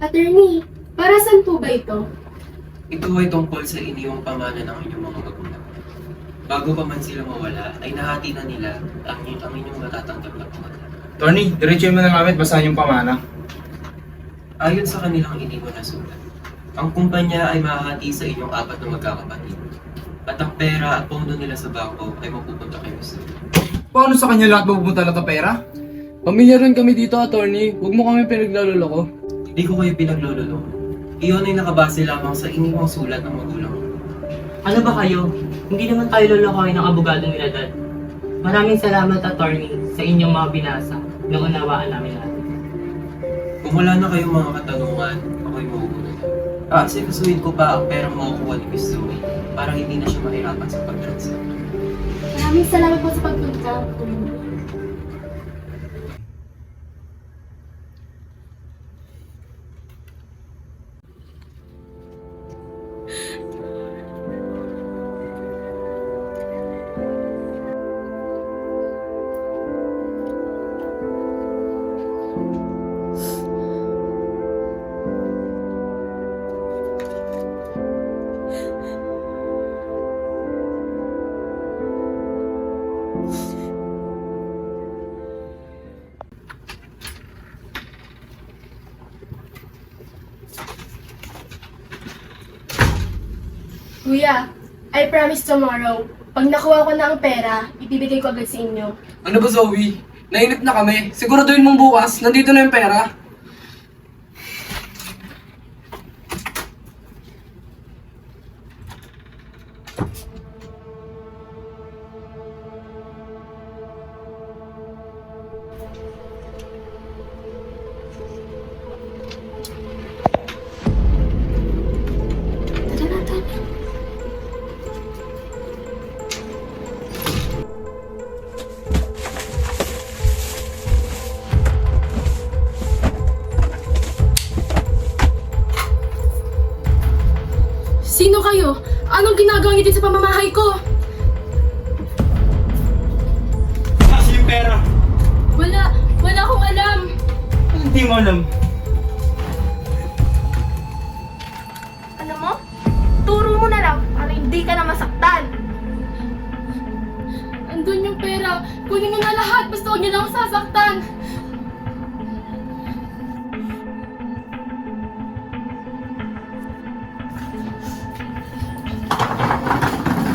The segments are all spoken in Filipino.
Attorney, para saan po ba ito? Ito ay tungkol sa iniwang pamana ng inyong mga magulang. Bago pa man sila mawala, ay nahati na nila ang inyong matatanggap na pamana. Tony, diretso mo na gamit, basahin yung pamana. Ayon sa kanilang iniwan na sulat, ang kumpanya ay mahati sa inyong 4 na magkakapatid. At ang pera at pondo nila sa bangko ay mapupunta kay Mr. Paano sa kanya lahat mapupunta lahat ng pera? Pamilya rin kami dito, attorney. Huwag mo kami pinaglaloloko. Hindi ko kayo pinaglululong. Iyon ay nakabase lamang sa iniwang sulat ng magulang. Ano ba kayo? Hindi naman tayo lolokohin ng abogado nila, Dad. Maraming salamat, attorney, sa inyong mga binasa. Naunawaan namin lahat. Kung wala na kayong mga katanungan, ako'y mauuna na. Aasikasuhin ko pa ang perang makukuha ni Miss Zoe para hindi na siya mahirapan sa pag-transact. Maraming salamat po sa pagpunta. Kuya, I promise tomorrow, pag nakuha ko na ang pera, ibibigay ko agad sa inyo. Ano ba, Zoe? Nainip na kami. Siguraduhin mong bukas, nandito na yung pera. Tara na, tara. Sino kayo? Anong ginagawa niyo dito sa pamamahay ko? Kasi yung pera. Wala akong alam. Hindi mo alam. Alam mo, turo mo na lang para hindi ka na masaktan. Andun yung pera. Kunin niyo na lahat. Basta huwag niyo lang ako sasaktan.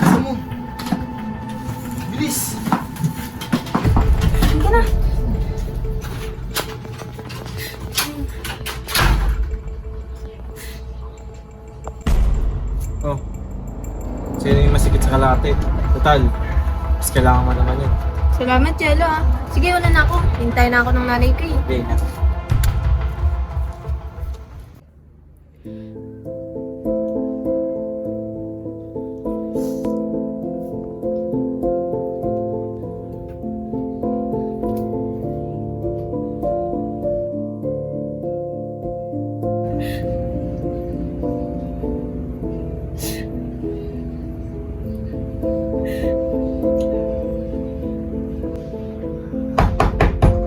Gusto mo? Bilis! Sige na. Oh. Sino yung masikip sa kalate? Total. Mas kailangan mo naman yun. Salamat, Jello ah. Sige, wala na ako. Hintay na ako ng nanay ko eh. Okay na.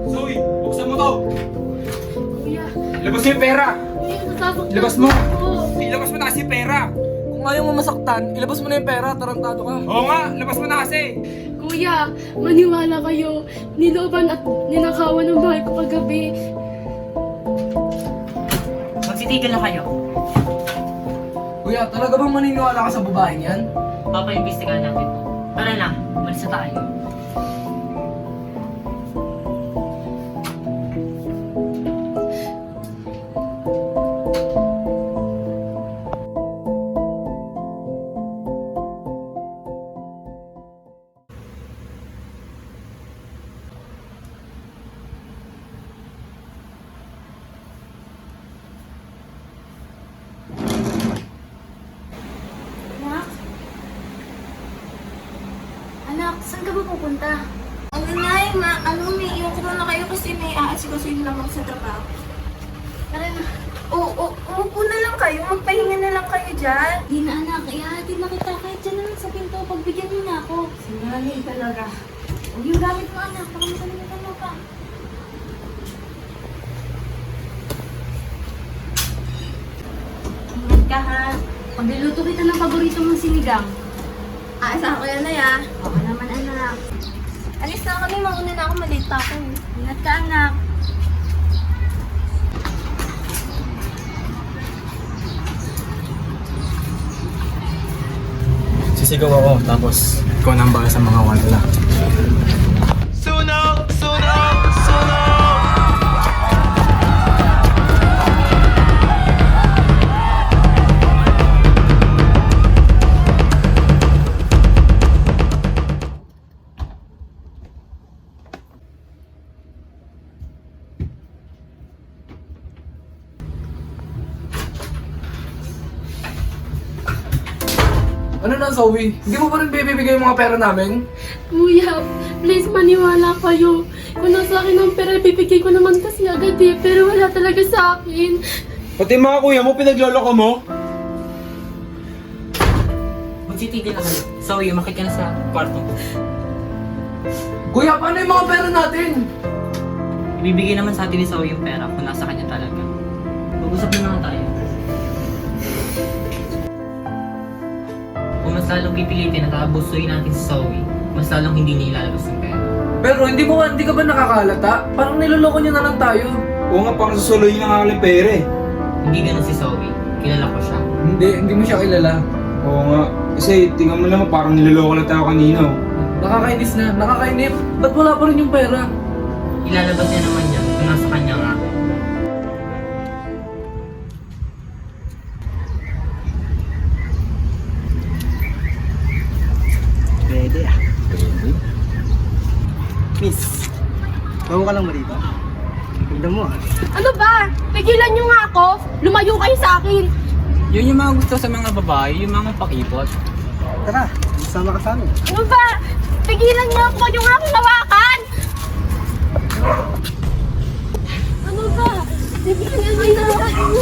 Zoe, buksan mo to! Kuya, Labas mo yung pera! kuya, nasasaktan Ilabas mo! ako. Ilabas mo na kasi pera! Kung ayaw mo masaktan, ilabas mo na yung pera. Tarantado ka. Oo nga, labas mo na kasi! Kuya, maniwala kayo. Niloban at ninakawan ng bahay ko kagabi. Magsitigil na kayo. Kuya, talaga bang maniniwala ka sa babaeng yan? Papaimbestigahan natin to. Tara na, umalis na tayo. Anak? Anak, saan ka ba pupunta? Nay, may iwan ko na kayo kasi may aasikasuhin lang ako sa trabaho. Tara na. Oo, umupo na lang kayo. Magpahinga na lang kayo dyan. Di na anak, ihahatid na kita kahit dyan na lang sa pinto. Pagbigyan mo na ako. Sinali talaga. Huwag yung gamit mo, anak. Baka makalimutan mo pa. ka ha. Pagluluto kita ng paborito mong sinigang. Aasahan ko yan na ya. Oo naman anak. Alis na kami, mauna na ako, maliit pa ako. Ingat ka anak. Sisigaw ako, tapos ikaw nang bahala sa mga wala. Ano na, Zoe? Hindi mo pa rin bibigay yung mga pera namin? Kuya, please maniwala kayo. Kung nasa akin ang pera, bibigay ko naman kasi agad eh. Pero wala talaga sa akin. Pati mga kuya mo, pinagloloko mo? Magsitigil na kayo. Zoe, umakit ka na sa kwarto ko. Kuya, paano yung mga pera natin? Ibibigay naman sa atin ni Zoe yung pera kung nasa kanya talaga. Mag-usap na nga tayo. Kung mas lalong pipilitin at aabusuin natin si Zoe, mas lalong hindi niya ilalabas yung pera. Pero hindi ka ba nakakalata? Parang niloloko niyo na lang tayo. Oo nga, parang susuloy na nga lang pera eh. Hindi ganun si Zoe. Kilala ko siya. Hindi mo siya kilala. Oo nga, kasi tingnan mo naman parang niloloko lang tayo kanina. Nakakainis na, nakakainip. Ba't wala pa rin yung pera? Ilalabas niya naman yan kung nasa kanya nga. Pwede. Miss, bago ka lang ba dito? Tignan mo ah. Ano ba? Pigilan niyo nga ako. Lumayo kayo sa akin. Yun yung mga gusto sa mga babae, yung mga pakipot. Tara, sama ka sa amin. Ano ba? Pigilan niyo ako. Yung aking hawakan. Ano ba? Pigilan niyo na ako.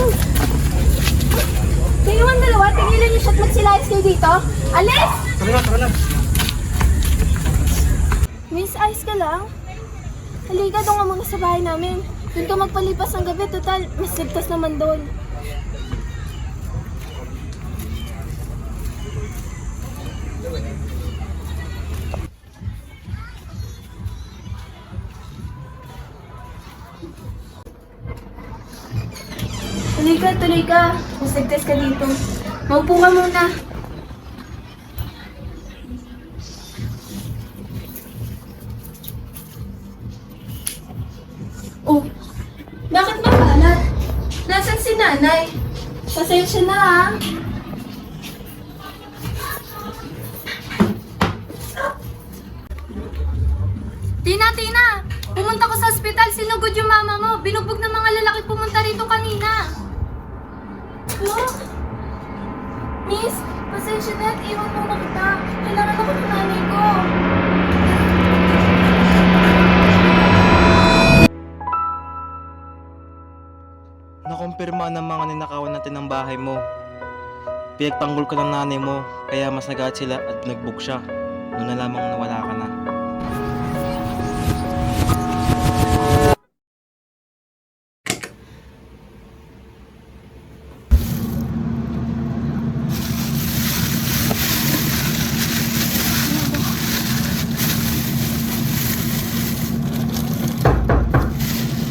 Kayo ang dalawa, tigilan niyo siya at magsilayas kayo dito. Alis! Tara na. Miss, ayos ka lang? Halika doon nga muna sa bahay namin. Doon ka magpalipas ng gabi, total, mas ligtas naman doon. Halika, tuloy ka. Mas ligtas ka dito. Maupo ka muna. Oh, bakit makalat? Nasaan si nanay? Pasensya na ha. Tina! Pumunta ko sa ospital, sinugod yung mama mo. Binugbog ng mga lalaki pumunta rito kanina. Oh? Miss, pasensya na at iwan mo na kita. Kailangan ako ng nanay ko. Nakumpirma ng mga ninakawan natin ng bahay mo. Pinagtanggol ka ng nanay mo, kaya mas nagaat sila at nagbuk siya. Noon na lamang nawala ka na.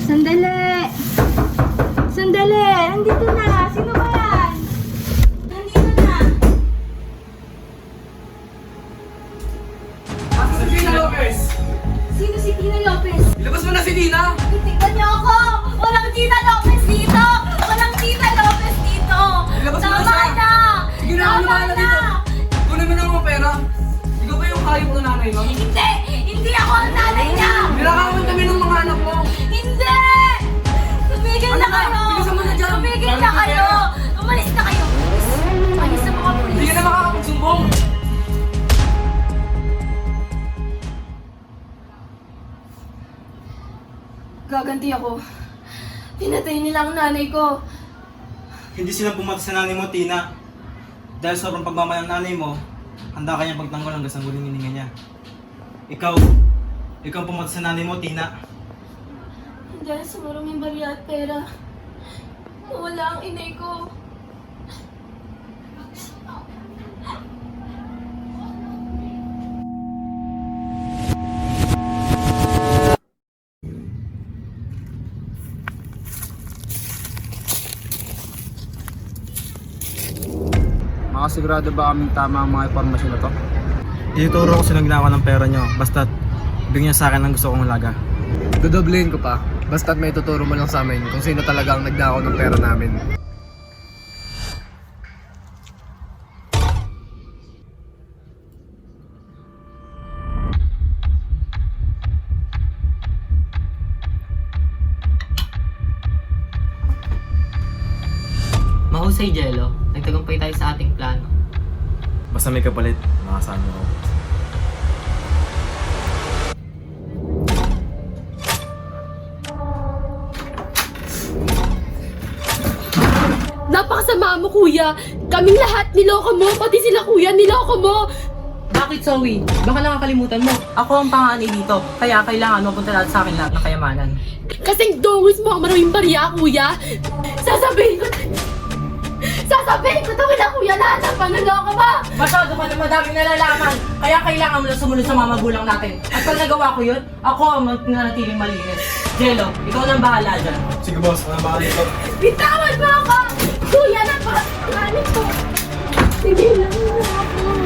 Sandali! Sandali! Nandito na! Sino ba yan? Nandito na! Si Tina Lopez! Sino si Tina Lopez? Ilabas mo na si Tina! Tignan niyo ako! Walang Tina Lopez dito! Walang Tina Lopez dito! Ilabas mo na Tama siya! na! Sige na, ano ba na dito? Kunin mo na mga pera. Ikaw ba yung hayop ng nanay mo? Hindi! Hindi ako ang nanay niya! Nilakawan kami ng mga anak mo! Hindi! Tumigil na Ano ba? kayo! Bilisan mo na dyan! Tumigil na kayo! Umalis na kayo! Umalis na mga pulis! Hindi ka na makakapagsumbong! Gaganti ako. Pinatay nila ang nanay ko. Hindi sila pumatay sa nanay mo, Tina. Dahil sobrang pagmamahal ng nanay mo, handa ka niyang pagtanggol hanggang sa huling hininga niya. Ikaw ang pumatay sa nanay mo, Tina. Dahil sa maruming barya at pera, nawala ang inay ko. Nakasigurado ba kaming tama ang mga impormasyon na to? Ituturo ko sa nagnakaw ng pera nyo. Basta't bigyan niya sa akin ang gusto kong halaga. Dodoblehin ko pa. Basta't may tuturo mo lang sa amin kung sino talaga ang nagnakaw ng pera namin. Mahusay, Jello. Nagtagumpay tayo sa ating plano. Basta may kapalit, makasama ko. Napakasama mo, kuya. Kaming lahat, niloko mo. Pati sila, kuya, niloko mo. Bakit, Zoe? Baka nakakalimutan mo. Ako ang panganay dito, kaya kailangan mapunta lahat sa akin lahat ng kayamanan. Kasing dongis mo ang maraming barya, kuya. Sasabihin ko na, kuya, lahat ng panuloko mo. Masyado ka na madaming nalalaman, kaya kailangan mo na sumunod sa mga magulang natin. At pag nagawa ko yun, ako ang manatiling malinis. Jello, ikaw nang bahala dyan. Sige boss, ano ba dito? Bitawan mo ako! Kuya, napakasanganin ko. Sige lang ako.